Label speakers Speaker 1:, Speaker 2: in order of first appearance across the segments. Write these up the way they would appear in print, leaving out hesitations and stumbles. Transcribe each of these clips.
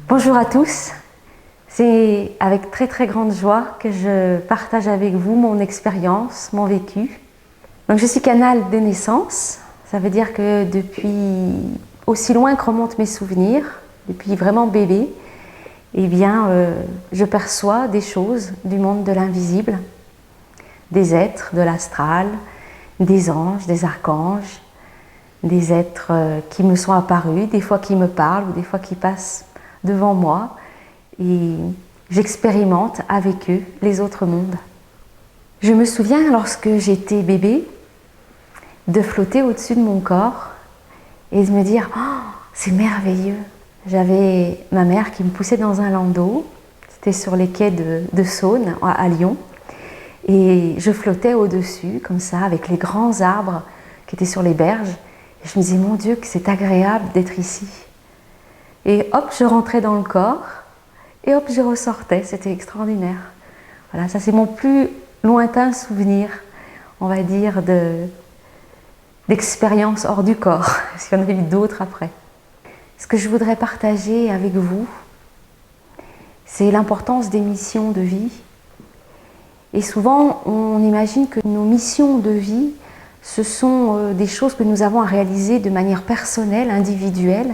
Speaker 1: Bonjour à tous, c'est avec très grande joie que je partage avec vous mon expérience, mon vécu. Donc je suis canal de naissance, ça veut dire que depuis aussi loin que remontent mes souvenirs, depuis vraiment bébé, eh bien je perçois des choses du monde de l'invisible, des êtres de l'astral, des anges, des archanges, des êtres qui me sont apparus, des fois qui me parlent ou des fois qui passent devant moi et j'expérimente avec eux les autres mondes. Je me souviens lorsque j'étais bébé de flotter au-dessus de mon corps et de me dire oh, c'est merveilleux. J'avais ma mère qui me poussait dans un landau, c'était sur les quais de Saône à Lyon et je flottais au-dessus comme ça avec les grands arbres qui étaient sur les berges et je me disais mon Dieu que c'est agréable d'être ici. Et hop, je rentrais dans le corps, et hop, je ressortais. C'était extraordinaire. Voilà, ça c'est mon plus lointain souvenir, on va dire, d'expérience hors du corps, parce qu'il y en a eu d'autres après. Ce que je voudrais partager avec vous, c'est l'importance des missions de vie. Et souvent, on imagine que nos missions de vie, ce sont des choses que nous avons à réaliser de manière personnelle, individuelle.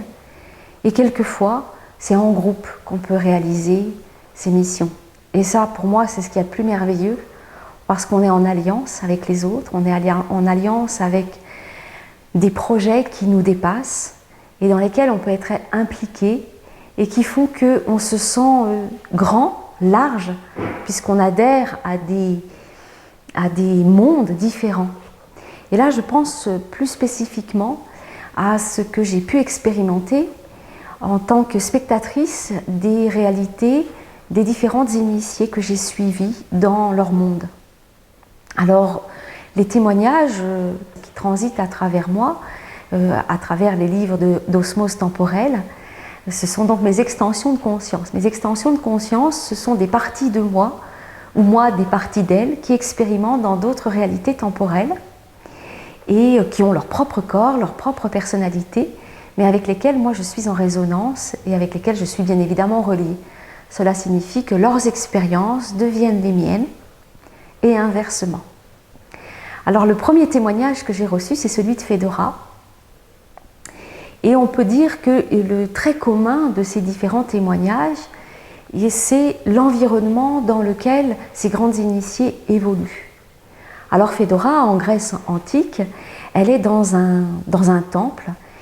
Speaker 1: Et quelquefois, c'est en groupe qu'on peut réaliser ces missions. Et ça, pour moi, c'est ce qu'il y a de plus merveilleux, parce qu'on est en alliance avec les autres, on est en alliance avec des projets qui nous dépassent et dans lesquels on peut être impliqué et qui font qu'on se sent grand, large, puisqu'on adhère à des mondes différents. Et là, je pense plus spécifiquement à ce que j'ai pu expérimenter en tant que spectatrice des réalités des différentes initiées que j'ai suivies dans leur monde. Alors, les témoignages qui transitent à travers moi, à travers les livres d'osmose temporelle, ce sont donc mes extensions de conscience. Mes extensions de conscience, ce sont des parties de moi, ou moi des parties d'elles, qui expérimentent dans d'autres réalités temporelles et qui ont leur propre corps, leur propre personnalité, mais avec lesquels moi je suis en résonance et avec lesquels je suis bien évidemment reliée. Cela signifie que leurs expériences deviennent les miennes et inversement. Alors le premier témoignage que j'ai reçu, c'est celui de Fedora. Et on peut dire que le trait commun de ces différents témoignages, c'est l'environnement dans lequel ces grandes initiées évoluent. Alors Fedora, en Grèce antique, elle est dans un temple